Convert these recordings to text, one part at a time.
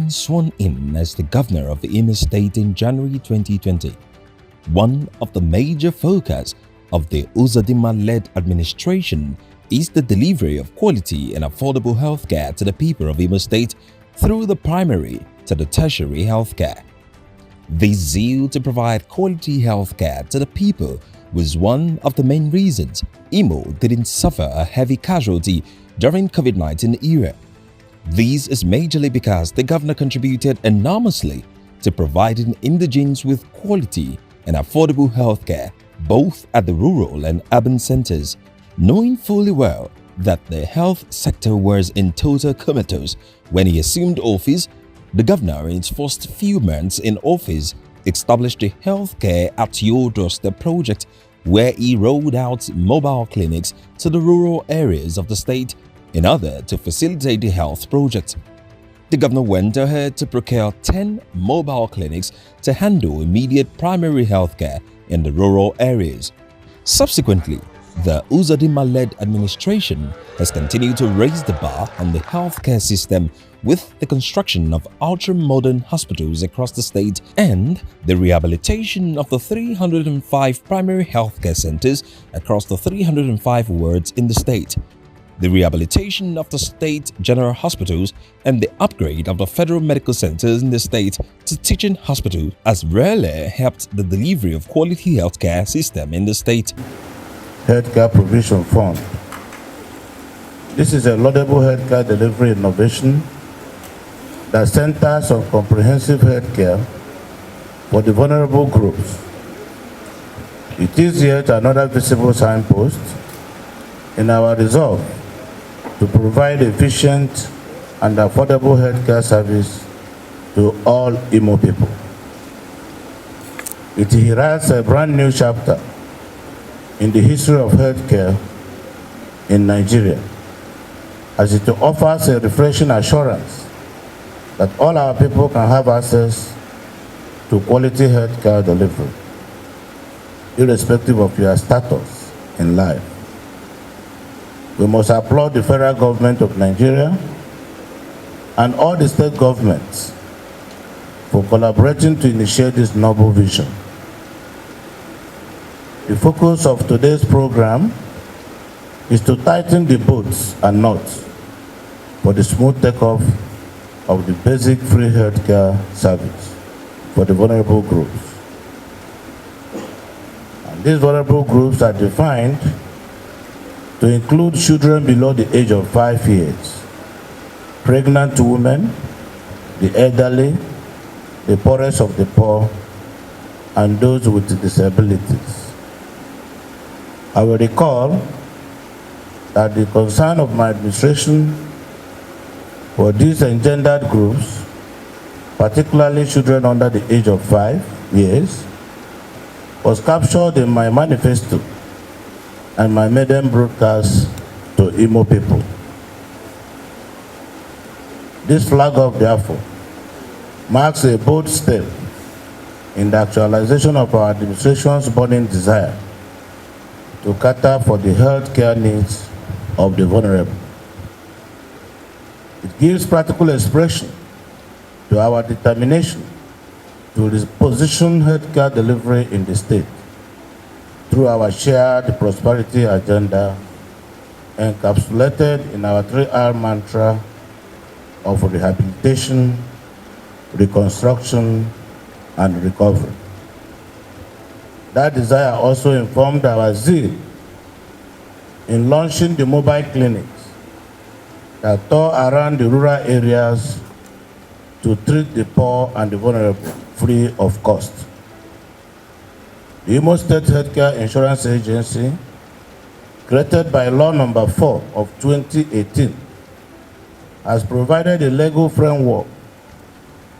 began sworn in as the governor of Imo State in January 2020. One of the major focus of the Uzodinma-led administration is the delivery of quality and affordable healthcare to the people of Imo State through the primary to the tertiary healthcare. This zeal to provide quality healthcare to the people was one of the main reasons Imo didn't suffer a heavy casualty during COVID-19 era. This is majorly because the governor contributed enormously to providing indigents with quality and affordable healthcare both at the rural and urban centers, knowing fully well that the health sector was in total comatose when he assumed office. The governor, in his first few months in office, established the Healthcare at Your Doorstep project, where he rolled out mobile clinics to the rural areas of the state in order to facilitate the health project. The governor went ahead to procure 10 mobile clinics to handle immediate primary healthcare in the rural areas. Subsequently, the Uzodinma-led administration has continued to raise the bar on the healthcare system with the construction of ultra-modern hospitals across the state and the rehabilitation of the 305 primary healthcare centers across the 305 wards in the state, the rehabilitation of the state general hospitals, and the upgrade of the federal medical centers in the state to teaching hospitals has really helped the delivery of quality healthcare system in the state. Healthcare Provision Fund. This is a laudable healthcare delivery innovation that centers on comprehensive healthcare for the vulnerable groups. It is yet another visible signpost in our resolve to provide efficient and affordable healthcare service to all Imo people. It heralds a brand new chapter in the history of healthcare in Nigeria, as it offers a refreshing assurance that all our people can have access to quality healthcare delivery, irrespective of your status in life. We must applaud the federal government of Nigeria and all the state governments for collaborating to initiate this noble vision. The focus of today's program is to tighten the bolts and nuts for the smooth takeoff of the basic free healthcare service for the vulnerable groups. And these vulnerable groups are defined to include children below the age of 5 years, pregnant women, the elderly, the poorest of the poor, and those with disabilities. I will recall that the concern of my administration for these engendered groups, particularly children under the age of 5 years, was captured in my manifesto and my maiden broadcast to Imo people. This flag of therefore marks a bold step in the actualization of our administration's burning desire to cater for the health care needs of the vulnerable. It gives practical expression to our determination to reposition healthcare delivery in the state through our shared prosperity agenda encapsulated in our 3R mantra of rehabilitation, reconstruction, and recovery. That desire also informed our zeal in launching the mobile clinics that tour around the rural areas to treat the poor and the vulnerable free of cost. The Imo State Healthcare Insurance Agency, created by Law Number 4 of 2018, has provided a legal framework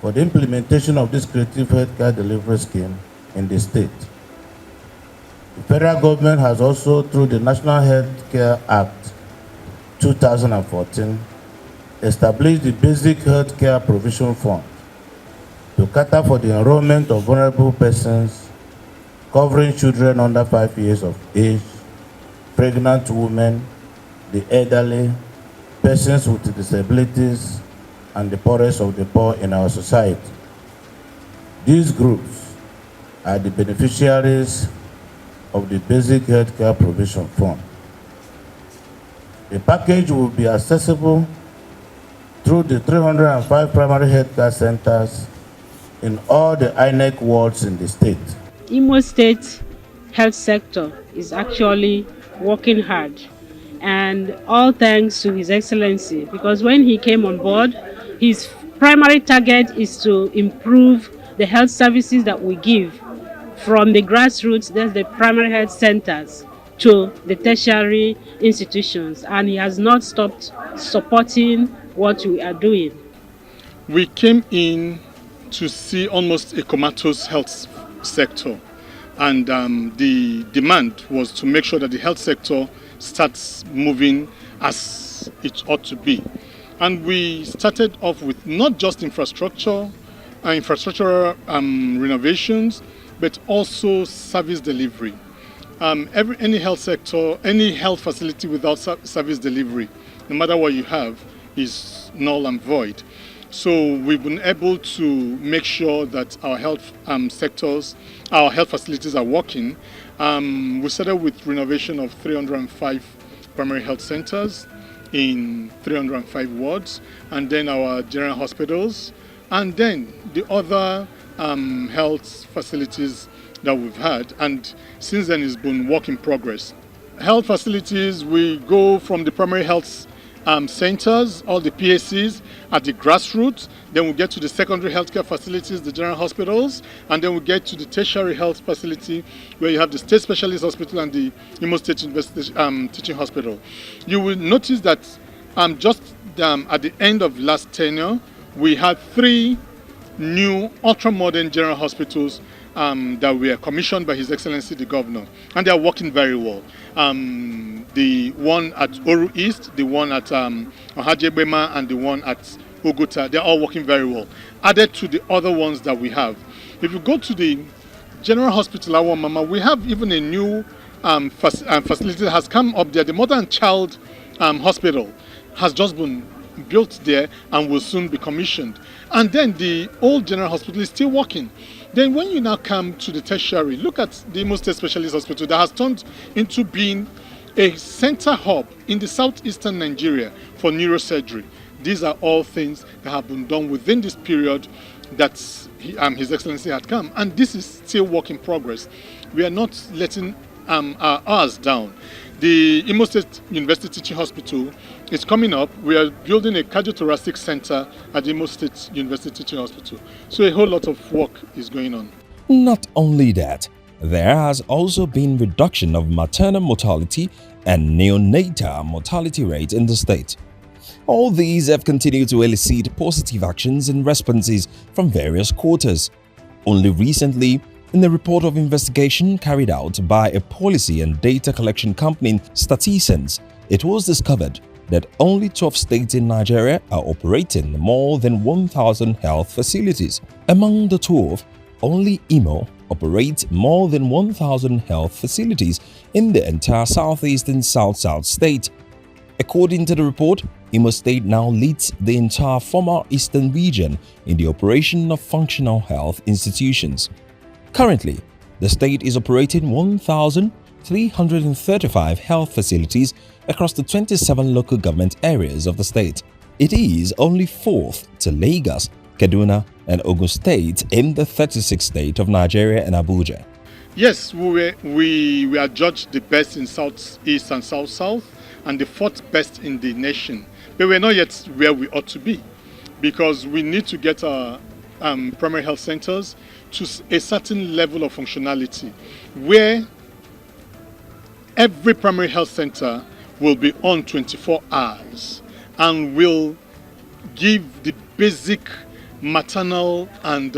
for the implementation of this creative healthcare delivery scheme in the state. The federal government has also, through the National Healthcare Act 2014, established the Basic Healthcare Provision Fund to cater for the enrollment of vulnerable persons, covering children under 5 years of age, pregnant women, the elderly, persons with disabilities, and the poorest of the poor in our society. These groups are the beneficiaries of the Basic Healthcare Provision Fund. The package will be accessible through the 305 primary healthcare centers in all the INEC wards in the state. IMO State health sector is actually working hard, and all thanks to His Excellency, because when he came on board, his primary target is to improve the health services that we give from the grassroots, that's the primary health centers, to the tertiary institutions, and he has not stopped supporting what we are doing. We came in to see almost a comatose health sector, and the demand was to make sure that the health sector starts moving as it ought to be. And we started off with not just infrastructural renovations, but also service delivery. Any health sector, any health facility without service delivery, no matter what you have, is null and void. So we've been able to make sure that our health sectors, our health facilities are working. We started with renovation of 305 primary health centers in 305 wards, and then our general hospitals, and then the other health facilities that we've had. And since then, it's been work in progress. Health facilities, we go from the primary health centers, all the PACs at the grassroots, then we get to the secondary healthcare facilities, the general hospitals, and then we get to the tertiary health facility where you have the state specialist hospital and the IMO State University teaching hospital. You will notice that just at the end of last tenure, we had 3 new ultra-modern general hospitals that were commissioned by His Excellency the Governor, and they are working very well. The one at Oru East, the one at Ohajebema, and the one at Ogota, they're all working very well, added to the other ones that we have. If you go to the General Hospital Awa Mama, we have even a new facility that has come up there. The Mother and Child Hospital has just been built there and will soon be commissioned. And then the old General Hospital is still working. Then when you now come to the tertiary, look at the IMO State Specialist Hospital that has turned into being a center hub in the southeastern Nigeria for neurosurgery. These are all things that have been done within this period that His Excellency had come. And this is still work in progress. We are not letting ours down. The IMO State University Teaching Hospital is coming up. We are building a cardiothoracic center at the IMO State University Teaching Hospital. So a whole lot of work is going on. Not only that, there has also been reduction of maternal mortality and neonatal mortality rate in the state. All these have continued to elicit positive actions and responses from various quarters. Only recently, in a report of investigation carried out by a policy and data collection company, StatiSense, it was discovered that only 12 states in Nigeria are operating more than 1,000 health facilities. Among the 12, only IMO operates more than 1,000 health facilities in the entire southeastern South-South state. According to the report, IMO State now leads the entire former eastern region in the operation of functional health institutions. Currently, the state is operating 1,335 health facilities across the 27 local government areas of the state. It is only 4th to Lagos, Kaduna, and Ogun State in the 36th state of Nigeria and Abuja. Yes, we are judged the best in Southeast and South-South and the 4th best in the nation. But we're not yet where we ought to be, because we need to get our primary health centers to a certain level of functionality where every primary health center will be on 24 hours and will give the basic maternal and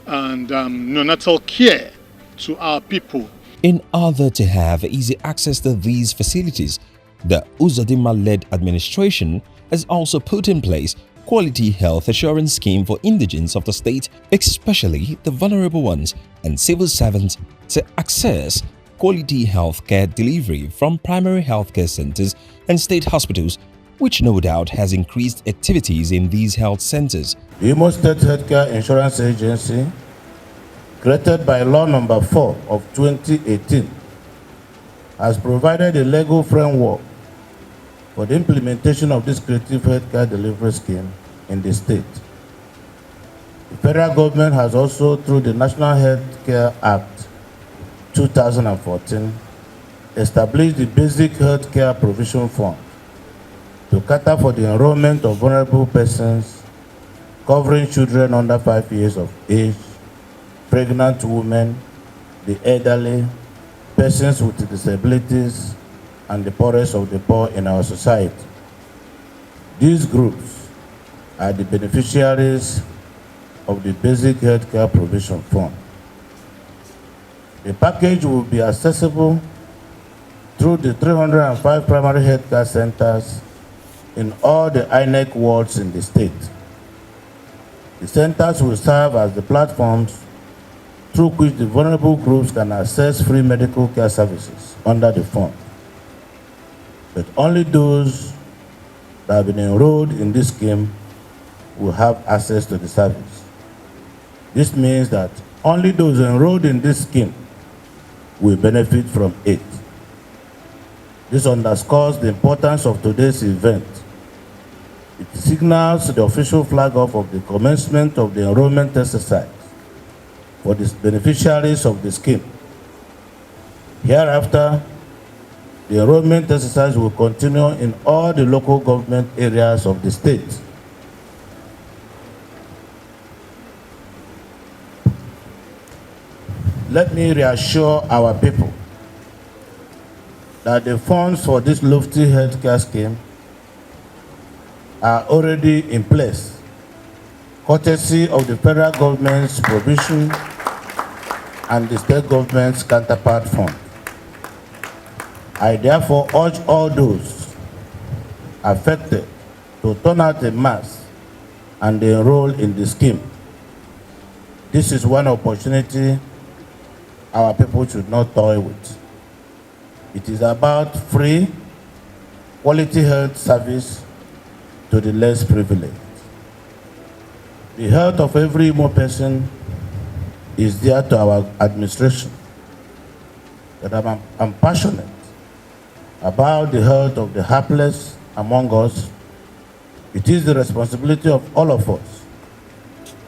neonatal care to our people. In order to have easy access to these facilities, the Uzodinma-led administration has also put in place quality health assurance scheme for indigents of the state, especially the vulnerable ones and civil servants, to access quality healthcare delivery from primary healthcare centers and state hospitals which no doubt has increased activities in these health centers. The IMO State Healthcare Insurance Agency, created by Law Number 4 of 2018, has provided a legal framework for the implementation of this creative healthcare delivery scheme in the state. The federal government has also, through the National Healthcare Act 2014, established the Basic Healthcare Provision Fund to cater for the enrollment of vulnerable persons, covering children under 5 years of age, pregnant women, the elderly, persons with disabilities, and the poorest of the poor in our society. These groups are the beneficiaries of the Basic Healthcare Provision Fund. The package will be accessible through the 305 primary healthcare centers in all the INEC wards in the state. The centers will serve as the platforms through which the vulnerable groups can access free medical care services under the fund. But only those that have been enrolled in this scheme will have access to the service. This means that only those enrolled in this scheme will benefit from it. This underscores the importance of today's event. It signals the official flag-off of the commencement of the enrollment exercise for the beneficiaries of the scheme. Hereafter, the enrollment exercise will continue in all the local government areas of the state. Let me reassure our people that the funds for this lofty healthcare scheme are already in place, courtesy of the federal government's provision and the state government's counterpart fund. I therefore urge all those affected to turn out en masse and enroll in the scheme. This is one opportunity our people should not toy with. It is about free, quality health service to the less privileged. The health of every IMO person is dear to our administration. But I'm passionate about the health of the hapless among us. It is the responsibility of all of us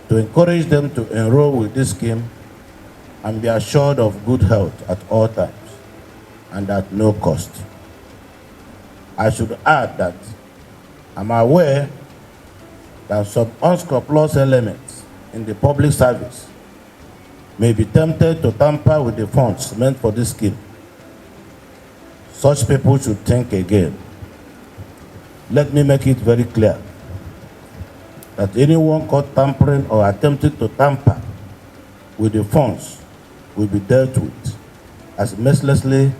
to encourage them to enroll with this scheme and be assured of good health at all times and at no cost. I should add that I'm aware that some unscrupulous elements in the public service may be tempted to tamper with the funds meant for this scheme. Such people should think again. Let me make it very clear that anyone caught tampering or attempting to tamper with the funds will be dealt with as mercilessly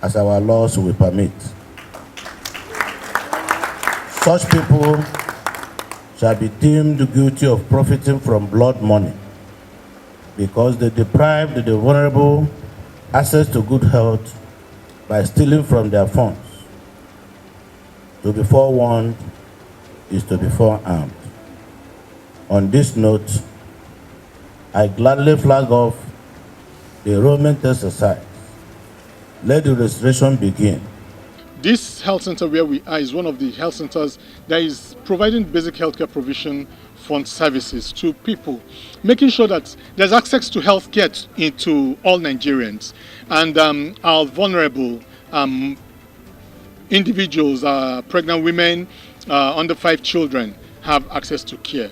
as our laws will permit. Such people shall be deemed guilty of profiting from blood money because they deprived the vulnerable access to good health by stealing from their funds. To be forewarned is to be forearmed. On this note, I gladly flag off the enrollment exercise. Let the registration begin. This health center where we are is one of the health centers that is providing basic healthcare provision fund services to people, making sure that there's access to healthcare into all Nigerians, and our vulnerable individuals, pregnant women, under 5 children have access to care.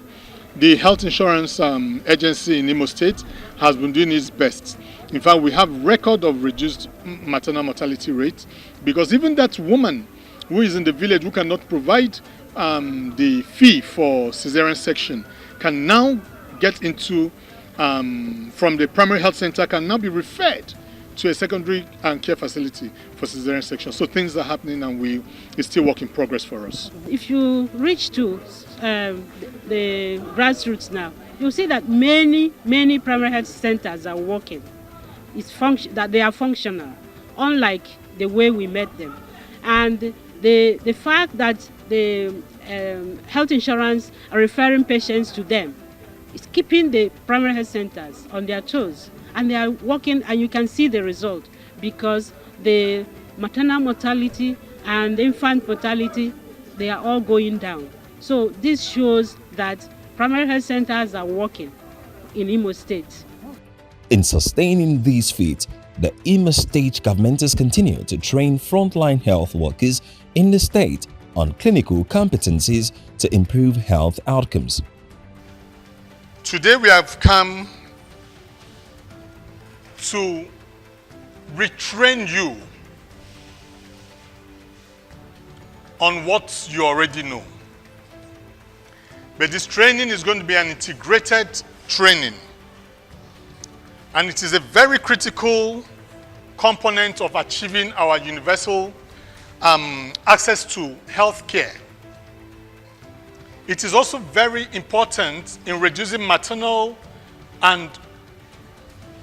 The health insurance agency in Imo State has been doing its best. In fact, we have record of reduced maternal mortality rate, because even that woman who is in the village who cannot provide the fee for cesarean section can now get into, from the primary health center, can now be referred to a secondary care facility for cesarean section. So things are happening, and it's still work in progress for us. If you reach to the grassroots now, you'll see that many primary health centers are working. That they are functional, unlike the way we met them. And the fact that the health insurance are referring patients to them. It's keeping the primary health centers on their toes, and they are working, and you can see the result, because the maternal mortality and infant mortality, they are all going down. So this shows that primary health centers are working in Imo State. In sustaining these feats, the Imo State government has continued to train frontline health workers in the state on clinical competencies to improve health outcomes. Today we have come to retrain you on what you already know. But this training is going to be an integrated training. And it is a very critical component of achieving our universal access to health care. It is also very important in reducing maternal and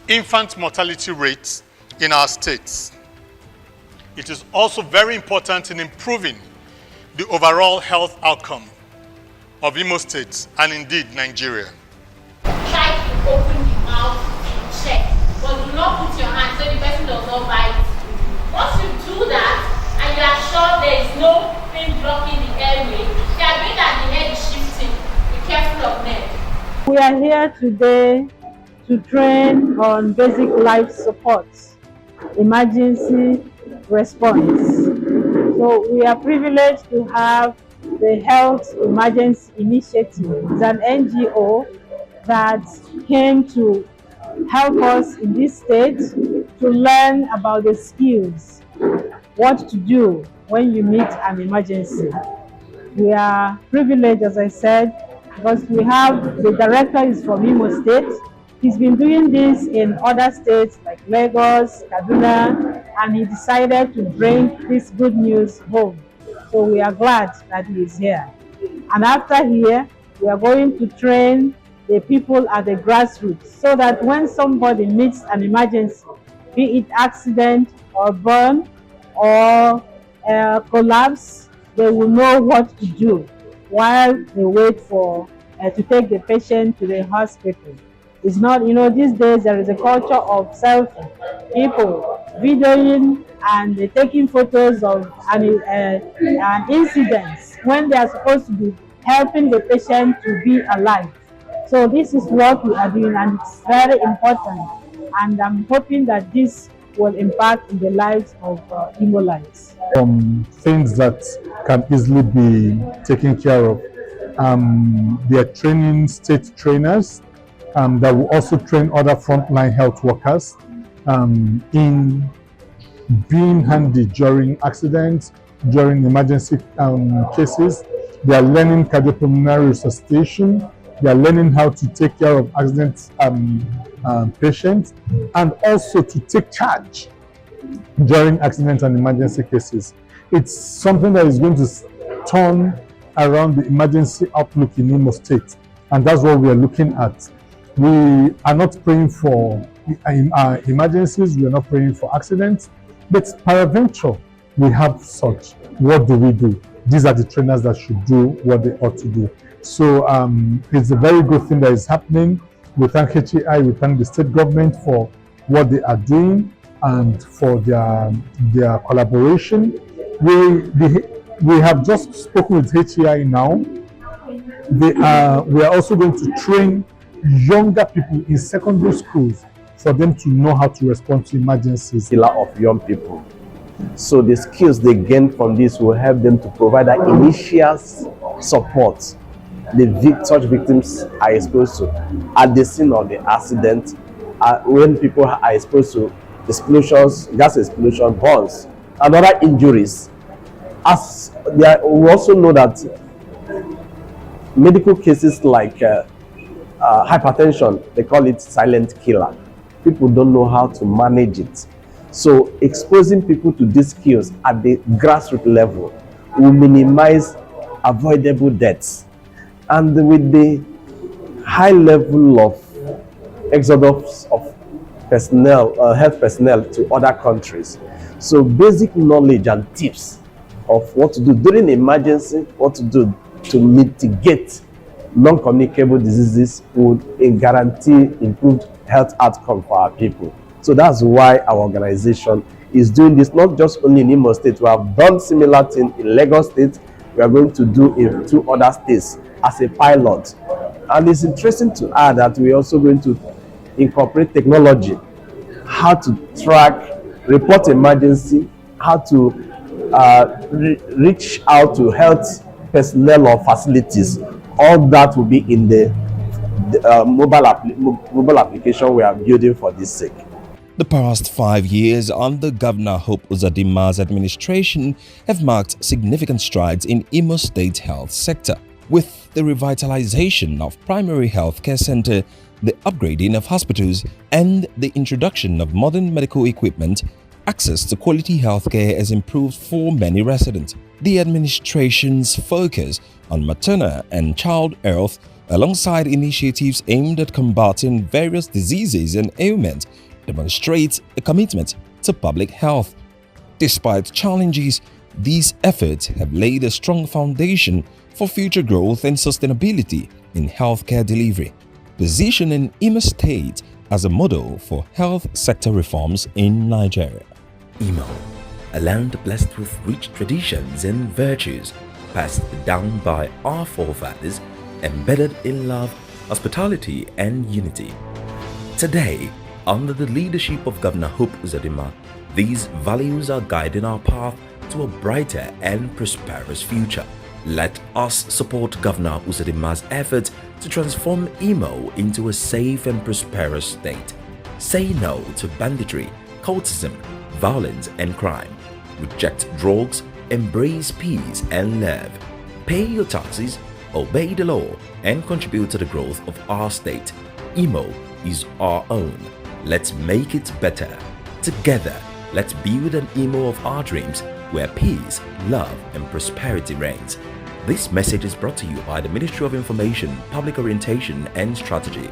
infant mortality rates in our states. It is also very important in improving the overall health outcome of Imo State and indeed Nigeria. Try to open the mouth and check, but do not put your hand so the person does not bite. Once you do that, and you are sure there is no thing blocking the airway, they are doing that the head is shifting. Be careful of them. We are here today to train on basic life support, emergency response. So we are privileged to have the Health Emergency Initiative. It's an NGO that came to help us in this state to learn about the skills, what to do when you meet an emergency. We are privileged, as I said, because we have the director is from Imo State. He's been doing this in other states like Lagos, Kaduna, and he decided to bring this good news home. So we are glad that he is here. And after here, we are going to train the people at the grassroots so that when somebody meets an emergency, be it accident or burn or collapse, they will know what to do while they wait for to take the patient to the hospital. It's not, these days there is a culture of selfie. People videoing and taking photos of an incidents when they are supposed to be helping the patient to be alive. So this is what we are doing, and it's very important. And I'm hoping that this will impact in the lives of Imolites. Things that can easily be taken care of. They are training state trainers that will also train other frontline health workers in being handy during accidents, during emergency cases. They are learning cardiopulmonary resuscitation. They are learning how to take care of accident patients, and also to take charge during accident and emergency cases. It's something that is going to turn around the emergency outlook in Imo State, and that's what we are looking at. We are not praying for emergencies, we are not praying for accidents, but peradventure we have such. What do we do? These are the trainers that should do what they ought to do. So it's a very good thing that is happening. We thank HEI, we thank the state government for what they are doing and for their collaboration. We have just spoken with HEI now. We are also going to train younger people in secondary schools for them to know how to respond to emergencies. Of young people. So the skills they gain from this will help them to provide that initial support such victims are exposed to at the scene of the accident, when people are exposed to explosions, gas explosion, burns, and other injuries. We also know that medical cases like hypertension, they call it silent killer. People don't know how to manage it. So exposing people to these skills at the grassroots level will minimize avoidable deaths. And with the high level of exodus of personnel, health personnel to other countries, so basic knowledge and tips of what to do during emergency, what to do to mitigate non-communicable diseases would guarantee improved health outcome for our people. So that's why our organization is doing this, not just only in Imo State. We have done similar thing in Lagos State. We are going to do in 2 other states as a pilot. And it's interesting to add that we're also going to incorporate technology, how to track, report emergency, how to reach out to health personnel or facilities. All that will be in the mobile application we are building for this sake. The past 5 years under Governor Hope Uzodimma's administration have marked significant strides in Imo State health sector, with the revitalization of primary health care center, the upgrading of hospitals, and the introduction of modern medical equipment. Access to quality healthcare has improved for many residents. The administration's focus on maternal and child health, alongside initiatives aimed at combating various diseases and ailments, demonstrates a commitment to public health. Despite challenges, these efforts have laid a strong foundation for future growth and sustainability in healthcare delivery, positioning Imo State as a model for health sector reforms in Nigeria. Imo, a land blessed with rich traditions and virtues passed down by our forefathers, embedded in love, hospitality, and unity. Today, under the leadership of Governor Hope Uzodimma, these values are guiding our path to a brighter and prosperous future. Let us support Governor Uzodimma's efforts to transform Imo into a safe and prosperous state. Say no to banditry, cultism, violence and crime. Reject drugs, embrace peace and love. Pay your taxes, obey the law, and contribute to the growth of our state. Imo is our own. Let's make it better. Together, let's build an Imo of our dreams where peace, love, and prosperity reigns. This message is brought to you by the Ministry of Information, Public Orientation and Strategy.